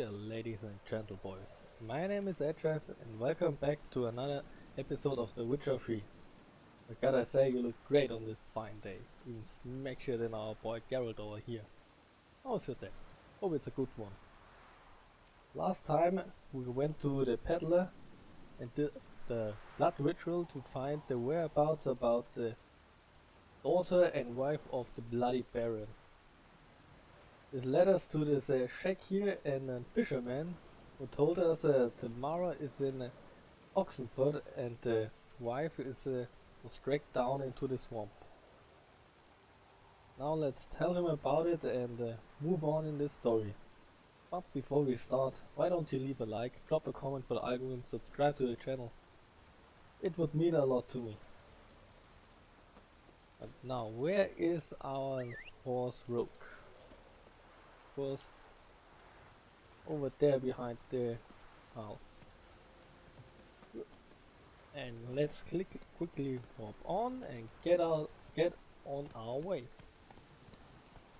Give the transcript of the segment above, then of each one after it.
there, ladies and gentlemen. My name is Edgev and welcome back to another episode of the Witcher 3. I gotta say, you look great on this fine day, even smacker than our boy Geralt over here. How's your day? Hope it's a good one. Last time we went to the peddler and did the blood ritual to find the whereabouts about the daughter and wife of the bloody baron. This led us to this shack here and a fisherman who told us Tamara is in Oxenfurt and the wife is was dragged down into the swamp. Now let's tell him about it and move on in this story. But before we start, why don't you leave a like, drop a comment for the algorithm, subscribe to the channel. It would mean a lot to me. But now, where is our horse Roach? Was over there behind the house. And let's quickly hop on and get on our way.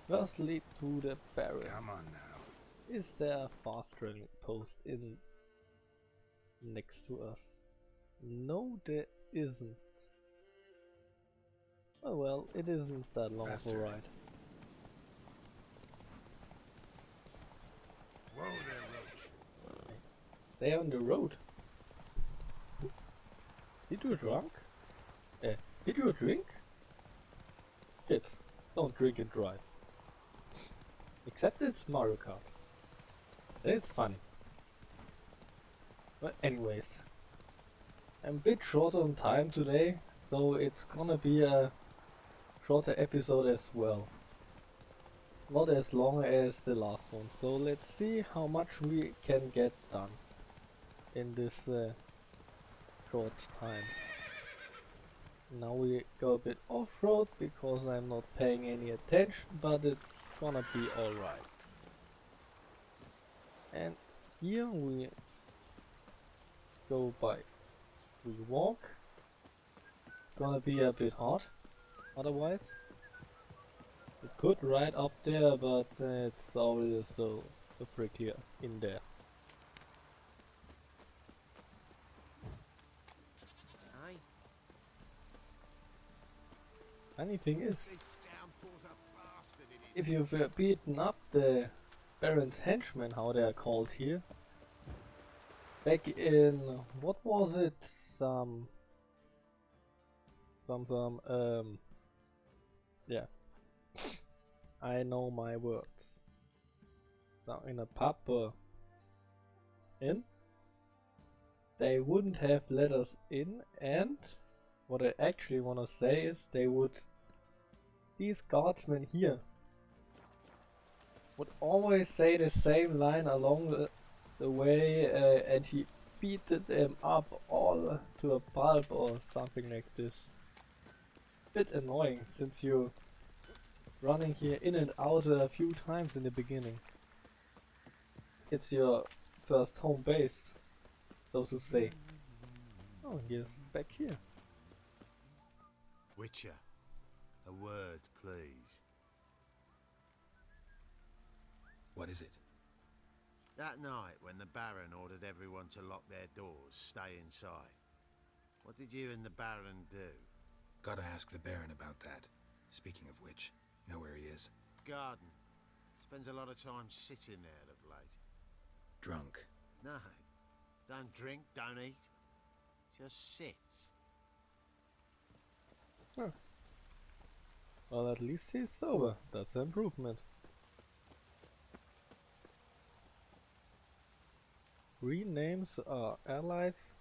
First lead to the barrel. Come on now. Is there a fast traveling post in next to us? No, there isn't. Oh well, it isn't that long of a ride. Whoa there, Roach. They're on the road. Did you drunk? Did you drink? Kids, don't drink and drive. Except it's Mario Kart. It's funny. But anyways, I'm a bit short on time today, so it's gonna be a shorter episode as well. Not as long as the last one, so let's see how much we can get done in this short time. Now we go a bit off-road because I'm not paying any attention, but it's gonna be alright. And here we go by, we walk. It's gonna be a bit hard otherwise. We could ride up there, but it's always so prickly in there. Aye. Funny thing is, if you've beaten up the Baron's henchmen, how they are called here, back in, what was it, yeah, I know my words. Now in a pub or inn, they wouldn't have let us in, and what I actually want to say is these guardsmen here would always say the same line along the way, and he beat them up all to a pulp or something like this. Bit annoying since you're running here in and out a few times in the beginning. It's your first home base, so to say. Oh, he's back here. Witcher, a word, please. What is it? That night when the Baron ordered everyone to lock their doors, stay inside. What did you and the Baron do? Gotta ask the Baron about that. Speaking of which, know where he is? Garden. Spends a lot of time sitting there of late. Drunk. No. Don't drink, don't eat. Just sits. Huh. Well, at least he's sober. That's an improvement. Green names are allies,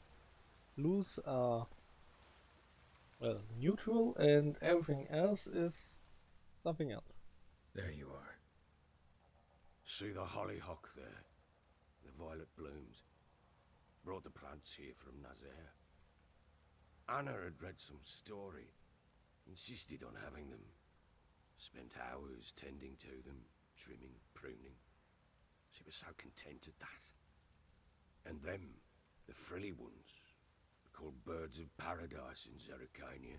blues are, well, neutral, and everything else is something else. There you are. See the hollyhock there? The violet blooms. Brought the plants here from Nazaire. Anna had read some story. Insisted on having them. Spent hours tending to them, trimming, pruning. She was so content at that. And them, the frilly ones, called birds of paradise in Zerrikania.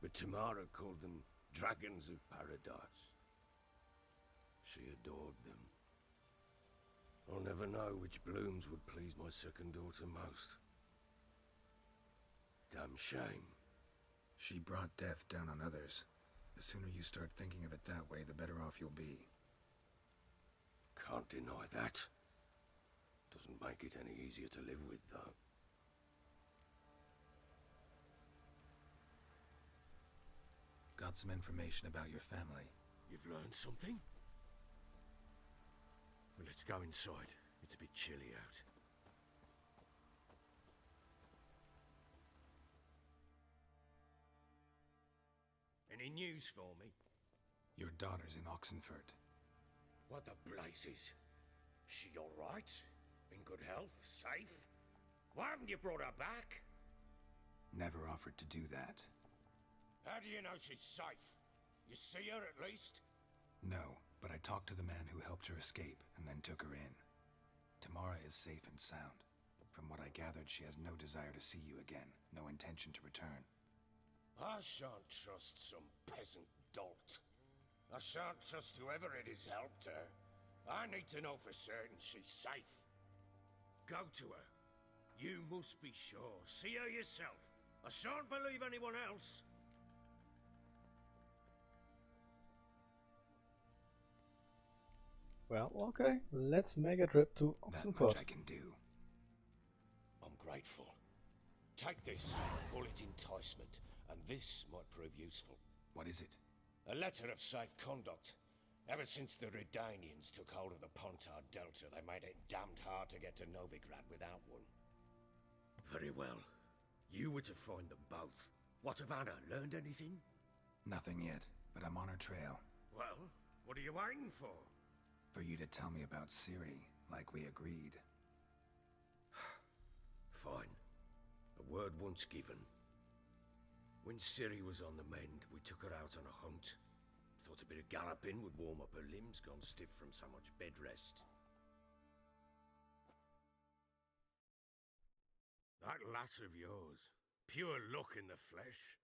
But Tamara called them dragons of paradise. She adored them. I'll never know which blooms would please my second daughter most. Damn shame. She brought death down on others. The sooner you start thinking of it that way, the better off you'll be. Can't deny that. Doesn't make it any easier to live with, though. Got some information about your family. You've learned something? Well, let's go inside. It's a bit chilly out. Any news for me? Your daughter's in Oxenfurt. What the blazes? She all right? In good health? Safe? Why haven't you brought her back? Never offered to do that. How do you know she's safe? You see her at least? No, but I talked to the man who helped her escape and then took her in. Tamara is safe and sound. From what I gathered, she has no desire to see you again, no intention to return. I shan't trust some peasant dolt. I shan't trust whoever it is helped her. I need to know for certain she's safe. Go to her. You must be sure. See her yourself. I shan't believe anyone else. Well, okay, let's make a trip to That Oxenfurt. much I can do. I'm grateful. Take this, call it enticement, and this might prove useful. What is it? A letter of safe conduct. Ever since the Redanians took hold of the Pontar Delta, they made it damned hard to get to Novigrad without one. Very well. You were to find them both. What of Anna? Learned anything? Nothing yet, but I'm on her trail. Well, what are you waiting for? For you to tell me about Ciri, like we agreed. Fine. A word once given. When Ciri was on the mend, we took her out on a hunt. Thought a bit of galloping would warm up her limbs, gone stiff from so much bed rest. That lass of yours, pure luck in the flesh.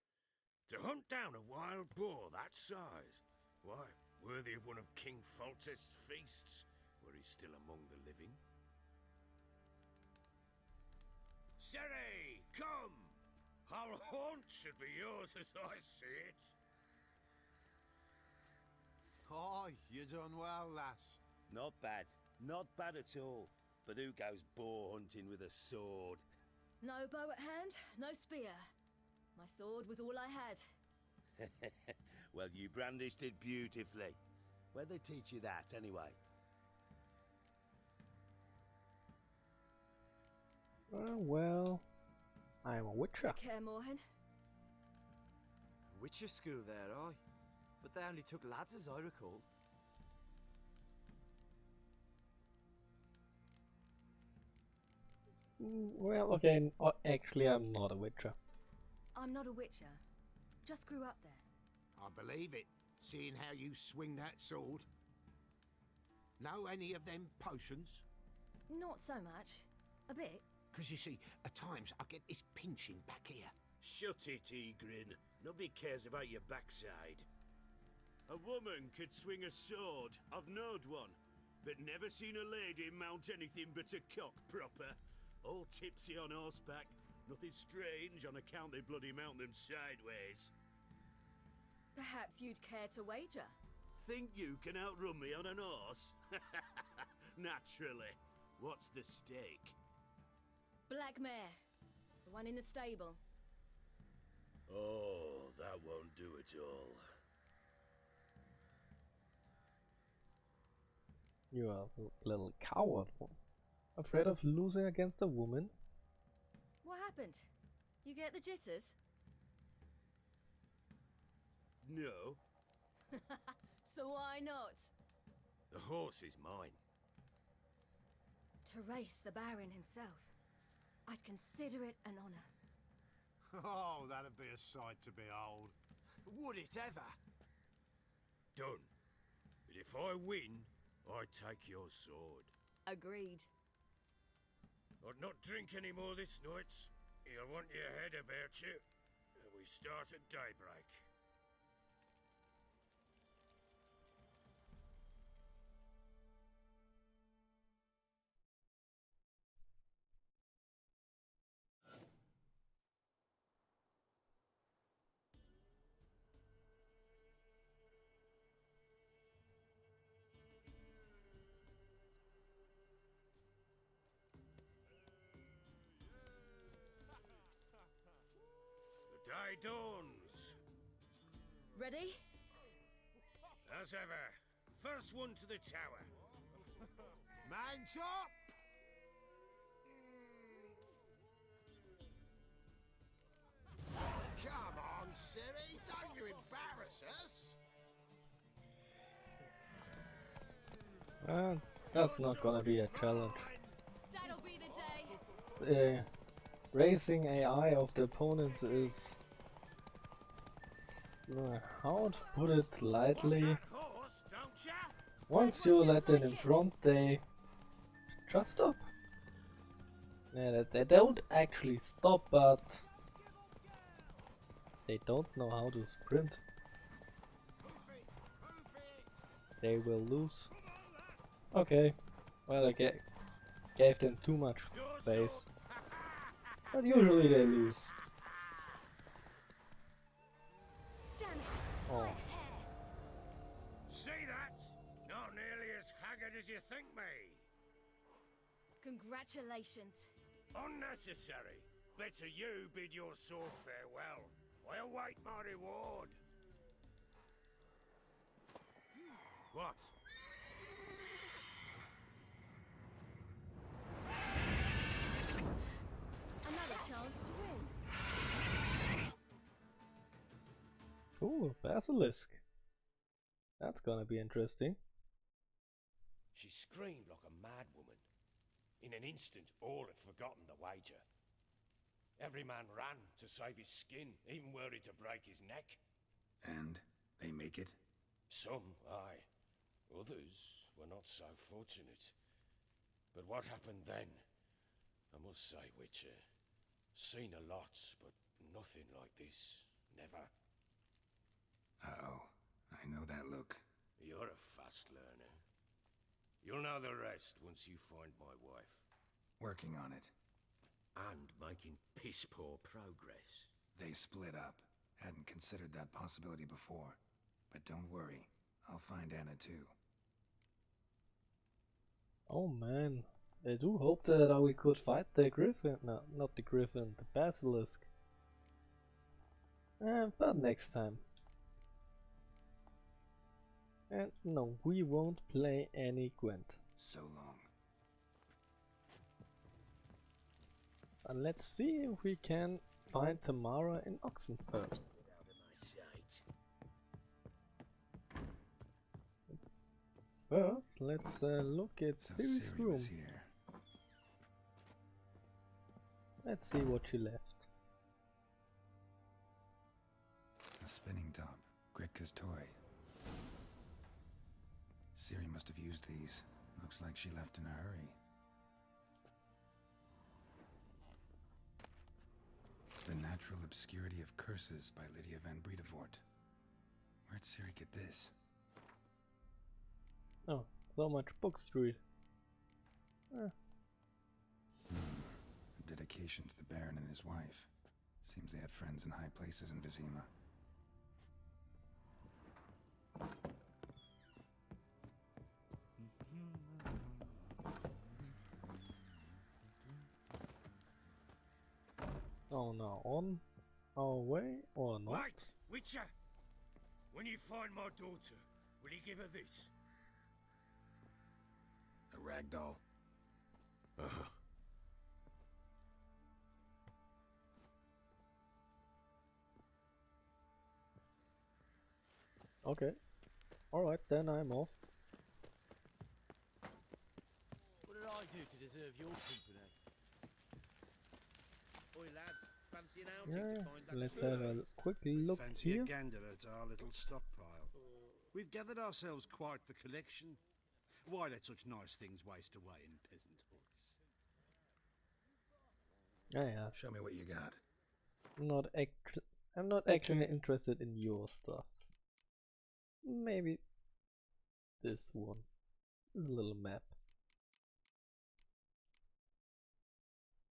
To hunt down a wild boar that size, why, worthy of one of King Foltest's feasts, were he still among the living. Ciri, come! Our haunt should be yours as I see it. Oh, you done well, lass. Not bad. Not bad at all. But who goes boar hunting with a sword? No bow at hand, no spear. My sword was all I had. Well, you brandished it beautifully. Where'd they teach you that, anyway? Well, I'm a witcher. Care Morhen. Witcher school there, aye. But they only took lads as I recall. Well, okay, actually I'm not a witcher. I'm not a witcher. Just grew up there. I believe it, seeing how you swing that sword. Know any of them potions? Not so much. A bit. Because you see, at times I get this pinching back here. Shut it, Egrin. Nobody cares about your backside. A woman could swing a sword. I've knowed one. But never seen a lady mount anything but a cock proper. All tipsy on horseback. Nothing strange on account they bloody mount them sideways. Perhaps you'd care to wager? Think you can outrun me on an horse? Naturally. What's the stake? Black mare. The one in the stable. Oh, that won't do it all. You are a little coward. Afraid of losing against a woman? What happened? You get the jitters? No, So why not? the horse is mine. To race the Baron himself. I'd consider it an honor. Oh, that'd be a sight to behold. Would it ever? Done. But if I win, I take your sword. Agreed. I'd not drink any more this night. You'll want your head about you. We start at daybreak. day dawns. Ready? As ever, first one to the tower. Man chop! Come on, Siri, don't you embarrass us! That's not gonna be a challenge. That'll be the day. Raising AI of the opponents is, how to put it lightly, Horse, don't ya? once you let them in front, they just stop. Yeah, they don't actually stop, but they don't know how to sprint. They will lose. Okay, well, I gave them too much space, but usually they lose. Damn it. Oh. My hair. See that? Not nearly as haggard as you think me. Congratulations. Unnecessary. Better you bid your sword farewell. I await my reward. What? Another chance to win. Ooh, Basilisk. That's gonna be interesting. She screamed like a mad woman. In an instant, all had forgotten the wager. Every man ran to save his skin, even worried to break his neck. And they make it? Some, aye. Others were not so fortunate. But what happened then? I must say, Witcher, seen a lot, but nothing like this. Never. Uh-oh. I know that look. You're a fast learner. You'll know the rest once you find my wife. Working on it. And making piss-poor progress. They split up. Hadn't considered that possibility before. But don't worry. I'll find Anna too. Oh man, I do hope that we could fight the Griffin. No, not the Griffin, the Basilisk. But next time. And no, we won't play any Gwent. So long. And let's see if we can find Tamara in Oxenfurt. First, let's look at So Ciri's Ciri room. was here. Let's see what she left. A spinning top. Gritka's toy. Ciri must have used these. Looks like she left in a hurry. The Natural Obscurity of Curses by Lydia van Bredevoort. Where'd Ciri get this? Oh, so much books to read. A dedication to the Baron and his wife. Seems they had friends in high places in Vizima. Oh no, on our way or not? Right, Witcher! When you find my daughter, will you give her this? A ragdoll. Uh-huh. Okay. Alright, then I'm off. What did I do to deserve your company? Oi lads, fancy an outing Yeah, to find that let's sword? have a quick look Fancy here. a gander at our little stockpile. We've gathered ourselves quite the collection. Why let such nice things waste away in peasant huts? Yeah, Show me what you got. I'm not actually interested in your stuff. Maybe this one. This little map.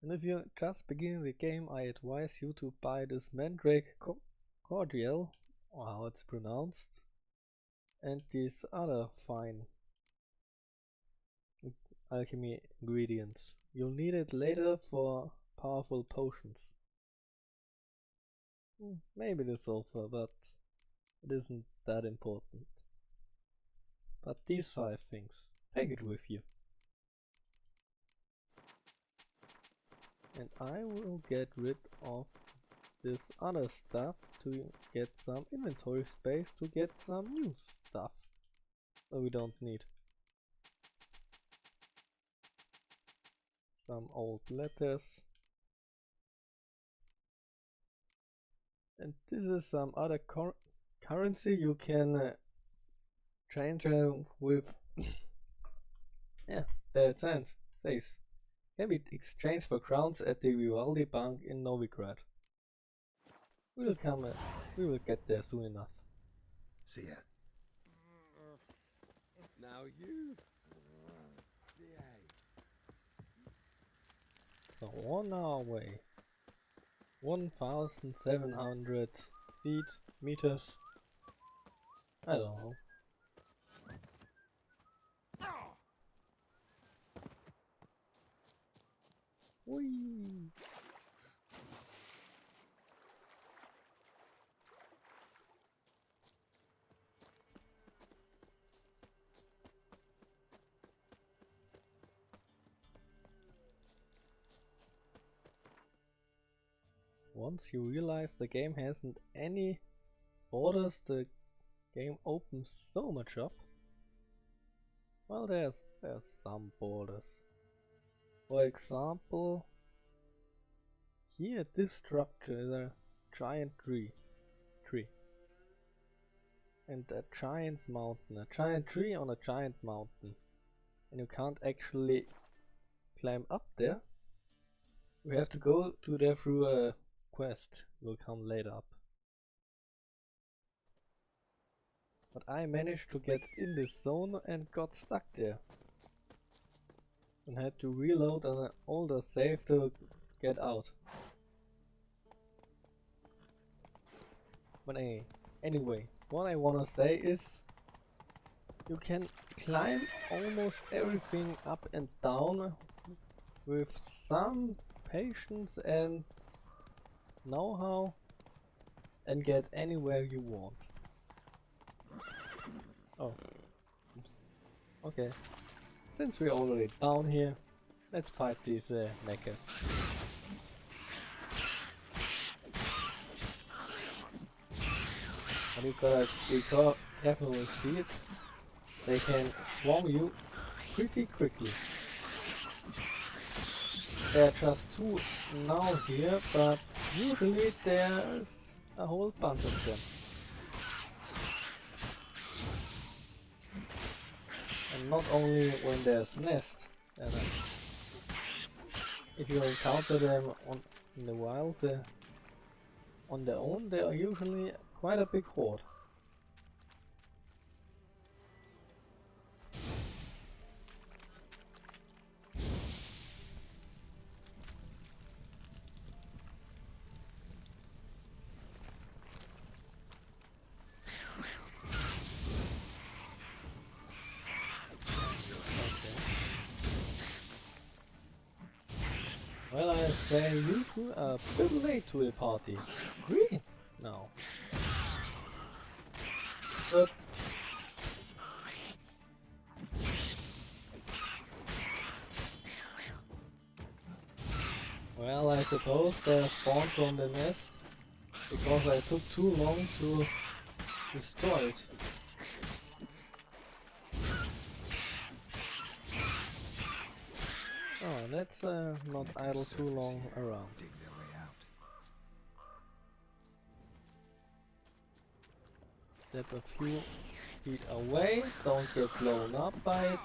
And if you're just beginning the game, I advise you to buy this Mandrake Cordial, or how it's pronounced, and these other fine alchemy ingredients. You'll need it later for powerful potions. Maybe the sulfur, but it isn't that important. But these 5 things, take it with you. And I will get rid of this other stuff to get some inventory space to get some new stuff that we don't need. Some old letters. And this is some other currency you can change with. Yeah, there it says can be exchanged for crowns at the Vivaldi Bank in Novigrad. We will get there soon enough. See ya. Now you. So on our way. 1,700 meters. I don't know. Whee! Once you realize the game hasn't any borders, the game opens so much up. Well, there's some borders. For example, here this structure is a giant tree, and a giant mountain, a giant tree on a giant mountain, and you can't actually climb up there. We have to go to there through a quest. Will come later up. But I managed to get in this zone and got stuck there. And had to reload an older save to get out. But anyway, what I wanna say is you can climb almost everything up and down with some patience and know-how and get anywhere you want. Oh. Oops. Okay. Since we're already down here, let's fight these mechas. But you gotta be careful with these. They can swarm you pretty quickly. There are just 2 now here, but usually there's a whole bunch of them. And not only when there's nest. If you encounter them in the wild on their own, they are usually quite a big horde. Well, I say you two are a bit late to the party. Green now. But well, I suppose they spawned from the nest because I took too long to destroy it. Oh, let's not idle too long around. Dig their way out. Step a few feet away, don't get blown up by it.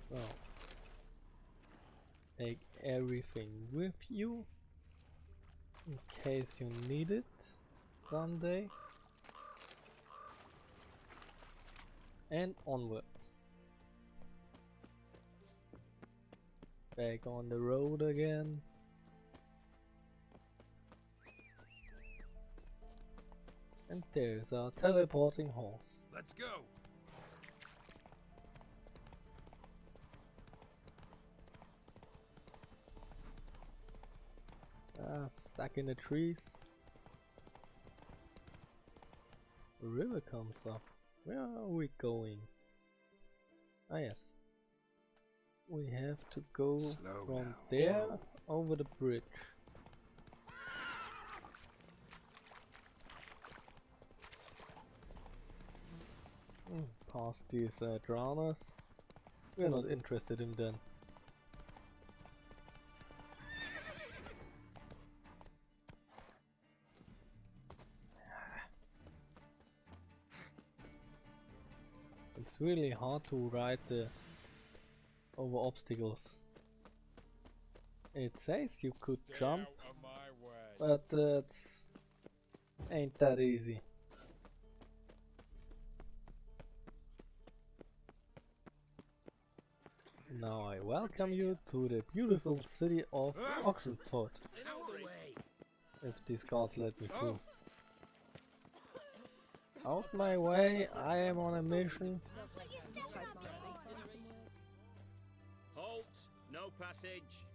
So, take everything with you in case you need it someday, and onwards. Back on the road again. And there's our teleporting horse. Let's go. Stuck in the trees. The river comes up. Where are we going? Ah yes. We have to go Slow from now. there Whoa. over the bridge. Past these drowners. We're not interested in them. It's really hard to ride over obstacles. It says you could jump, but ain't that easy. Now I welcome you to the beautiful city of Oxenfurt. If these guards let me through. Out my way, I am on a mission. Halt! No passage.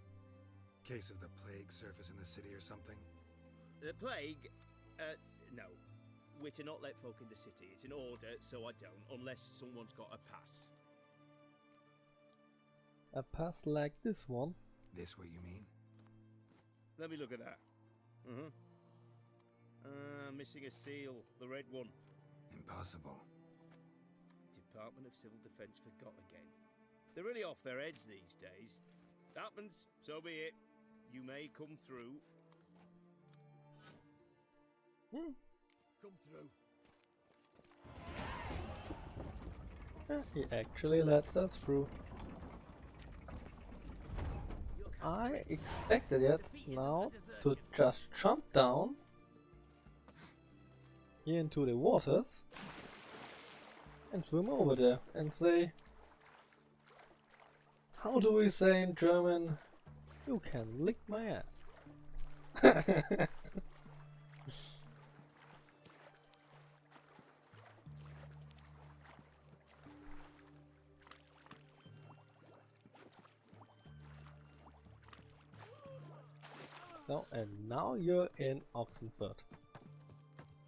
Case of the plague surface in the city or something? The plague? No. We're to not let folk in the city. It's an order, so I don't, unless someone's got a pass. A pass like this one? This what you mean? Let me look at that. Missing a seal, the red one. Impossible. Department of Civil Defence forgot again. They're really off their heads these days. Happens, so be it. You may come through. Come through. He actually lets us through. I expected it now to just jump down here into the waters and swim over there and say, how do we say in German, you can lick my ass. So, and now you're in Oxenfurt.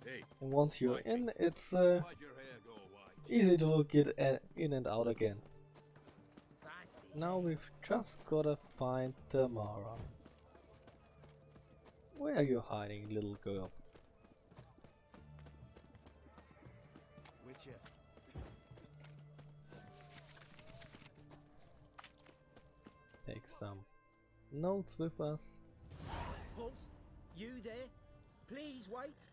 Hey, And once you're in, it's why'd your hair go white? easy to get in and out again. Now we've just gotta find Tamara. Where are you hiding, little girl? Witcher. Take some notes with us. Halt! You there? Please wait!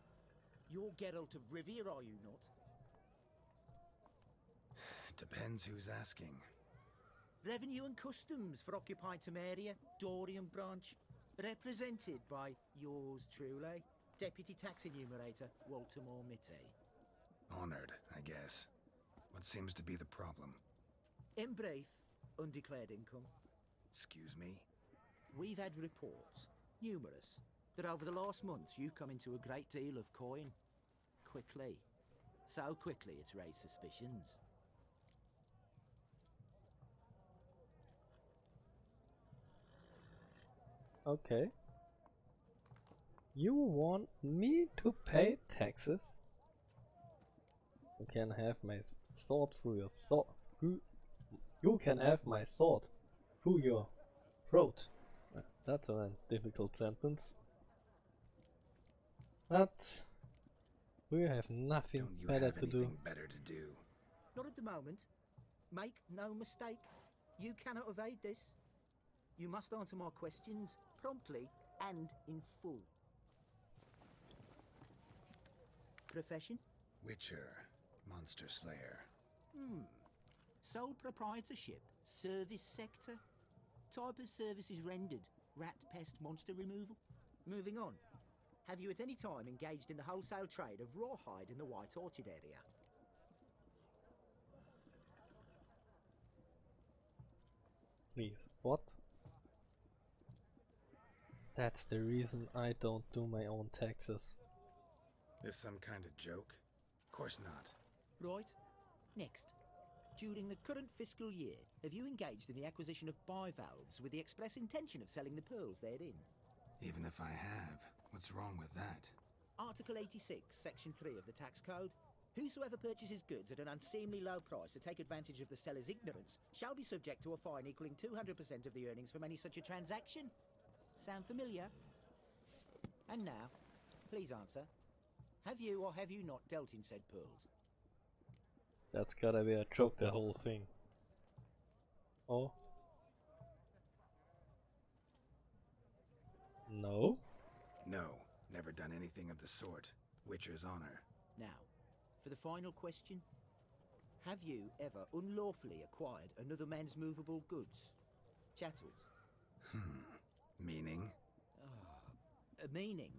You're Geralt of Rivia, are you not? Depends who's asking. Revenue and Customs for occupied Tamara, Dorian branch, represented by yours truly, Deputy Tax Enumerator Waltermore Mitty. Honored, I guess. What seems to be the problem? In brief, undeclared income. Excuse me? We've had reports, numerous, that over the last months you've come into a great deal of coin. Quickly. So quickly it's raised suspicions. Okay. You want me to pay taxes? You can have my sword through your throat. You can have my sword through your throat. That's a difficult sentence. But we have nothing Don't you better have to do. anything better to do? Not at the moment. Make no mistake. You cannot evade this. You must answer my questions promptly and in full. Profession? Witcher, monster slayer. Sole proprietorship, service sector. Type of services rendered, rat, pest, monster removal. Moving on. Have you at any time engaged in the wholesale trade of rawhide in the White Orchard area? Please, what? That's the reason I don't do my own taxes. This some kind of joke? Of course not. Right. Next. During the current fiscal year, have you engaged in the acquisition of bivalves with the express intention of selling the pearls therein? Even if I have, what's wrong with that? Article 86, Section 3 of the Tax Code. Whosoever purchases goods at an unseemly low price to take advantage of the seller's ignorance shall be subject to a fine equaling 200% of the earnings from any such a transaction. Sound familiar? And now, please answer. Have you or have you not dealt in said pearls? That's gotta be a joke, the whole thing. Oh? No? No, never done anything of the sort. Witcher's honor. Now, for the final question. Have you ever unlawfully acquired another man's movable goods? Chattels? Meaning? Meaning,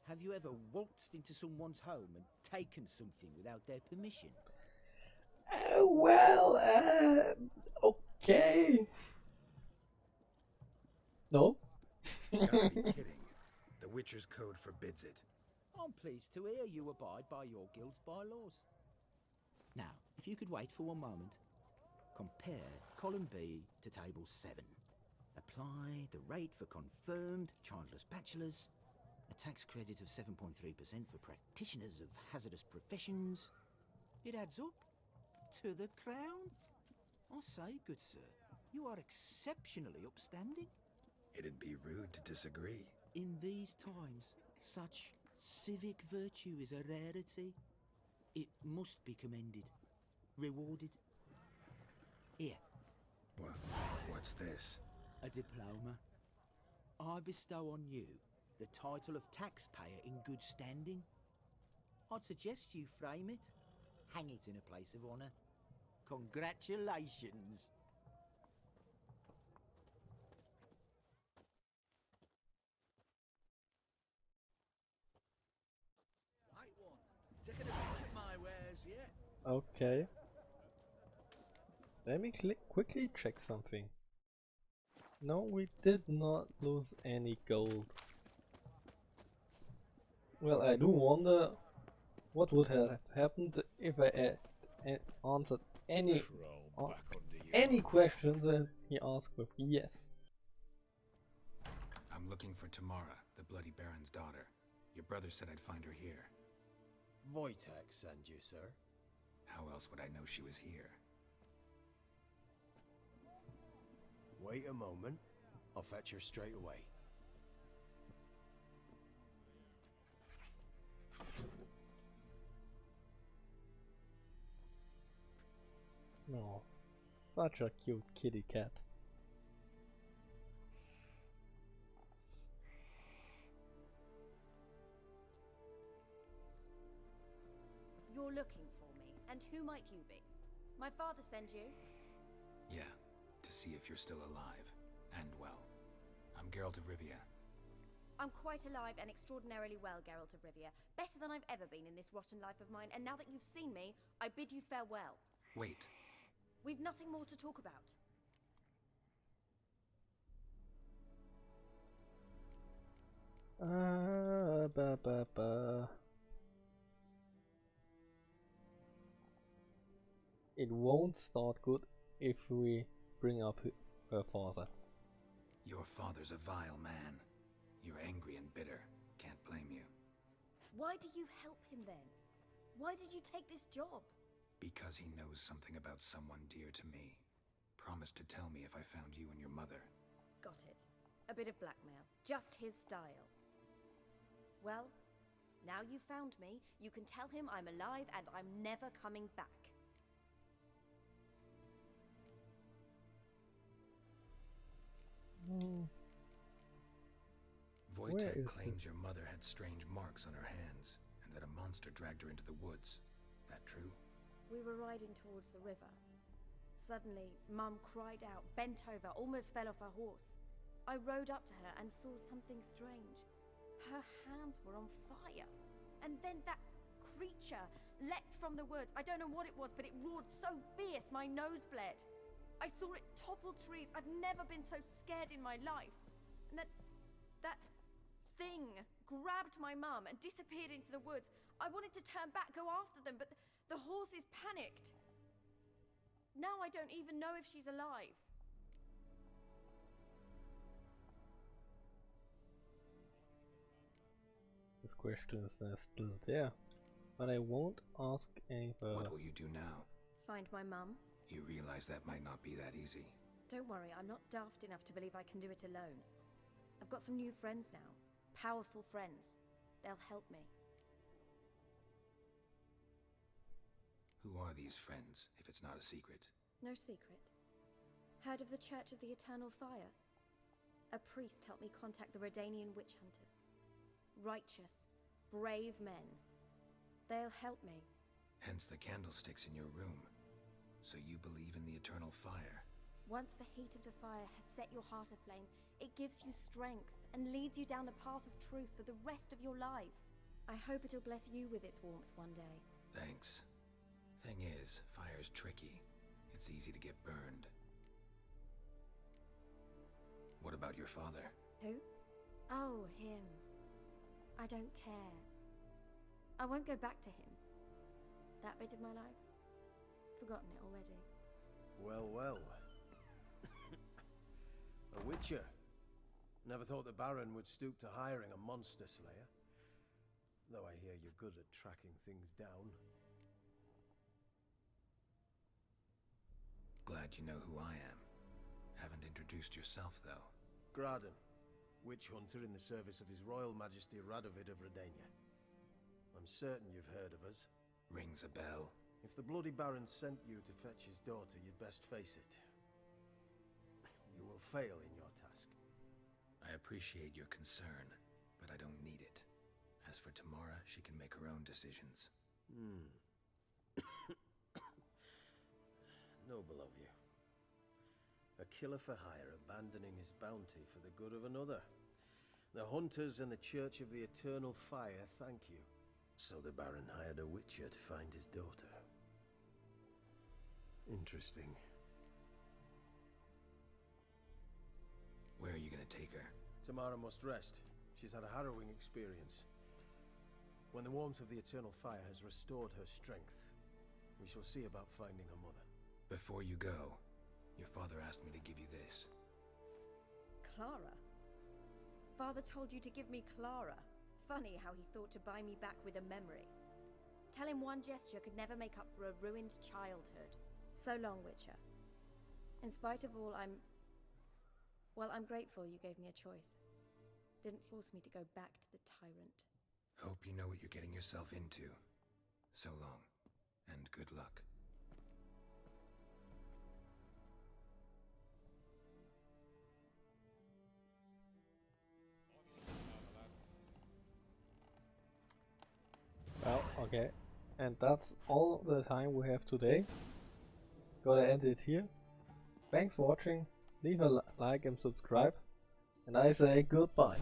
have you ever waltzed into someone's home and taken something without their permission? Okay. No? Gotta be kidding. The Witcher's code forbids it. I'm pleased to hear you abide by your guild's bylaws. Now, if you could wait for one moment, compare column B to table 7. Apply the rate for confirmed childless bachelors, a tax credit of 7.3% for practitioners of hazardous professions. It adds up to the crown. I say, good sir, you are exceptionally upstanding. It'd be rude to disagree. In these times, such civic virtue is a rarity. It must be commended, rewarded. Here, What's this? a diploma. I bestow on you the title of taxpayer in good standing. I'd suggest you frame it, hang it in a place of honour. Congratulations. Right one. Taking a peek at my wares yet? Okay. Let me quickly check something. No, we did not lose any gold. Well, I do wonder what would have happened if I answered any questions that he asked with yes. I'm looking for Tamara, the Bloody Baron's daughter. Your brother said I'd find her here. Wojtek send you, sir. How else would I know she was here? Wait a moment. I'll fetch her straight away. No, such a cute kitty cat. You're looking for me, and who might you be? My father send you? Yeah, to see if you're still alive. And well. I'm Geralt of Rivia. I'm quite alive and extraordinarily well, Geralt of Rivia. Better than I've ever been in this rotten life of mine, and now that you've seen me, I bid you farewell. Wait. We've nothing more to talk about. It won't start good if we bring up her father. Your father's a vile man. You're angry and bitter. Can't blame you. Why do you help him then? Why did you take this job? Because he knows something about someone dear to me. Promised to tell me if I found you and your mother. Got it. A bit of blackmail. Just his style. Well, now you found me, you can tell him I'm alive and I'm never coming back. Wojtek claims your mother had strange marks on her hands, and that a monster dragged her into the woods. That true? We were riding towards the river. Suddenly, Mum cried out, bent over, almost fell off her horse. I rode up to her and saw something strange. Her hands were on fire. And then that creature leapt from the woods. I don't know what it was, but it roared so fierce my nose bled. I saw it topple trees. I've never been so scared in my life. And that thing grabbed my mum and disappeared into the woods. I wanted to turn back, go after them, but the horses panicked. Now I don't even know if she's alive. This question is still there, but I won't ask any further. What will you do now? Find my mum. You realize that might not be that easy. Don't worry, I'm not daft enough to believe I can do it alone. I've got some new friends now. Powerful friends. They'll help me. Who are these friends, if it's not a secret? No secret. Heard of the Church of the Eternal Fire? A priest helped me contact the Redanian witch hunters. Righteous, brave men. They'll help me. Hence the candlesticks in your room. So you believe in the eternal fire? Once the heat of the fire has set your heart aflame, it gives you strength and leads you down the path of truth for the rest of your life. I hope it'll bless you with its warmth one day. Thanks. Thing is, fire's tricky. It's easy to get burned. What about your father? Who? Oh, him. I don't care. I won't go back to him. That bit of my life? Forgotten it already. Well, well. A witcher. Never thought the Baron would stoop to hiring a monster slayer. Though I hear you're good at tracking things down. Glad you know who I am. Haven't introduced yourself, though. Graden, witch hunter in the service of His Royal Majesty Radovid of Redania. I'm certain you've heard of us. Rings a bell. If the Bloody Baron sent you to fetch his daughter, you'd best face it. You will fail in your task. I appreciate your concern, but I don't need it. As for Tamara, she can make her own decisions. Noble of you. A killer for hire abandoning his bounty for the good of another. The hunters and the Church of the Eternal Fire thank you. So the Baron hired a witcher to find his daughter. Interesting. Where are you gonna take her? Tamara must rest. She's had a harrowing experience. When the warmth of the Eternal Fire has restored her strength, we shall see about finding her mother. Before you go, your father asked me to give you this. Clara? Father told you to give me Clara. Funny how he thought to buy me back with a memory. Tell him one gesture could never make up for a ruined childhood. So long, Witcher. In spite of all, I'm grateful you gave me a choice. Didn't force me to go back to the tyrant. Hope you know what you're getting yourself into. So long, and good luck. Well, okay. And that's all the time we have today. Gotta end it here. Thanks for watching. Leave a like and subscribe. And I say goodbye.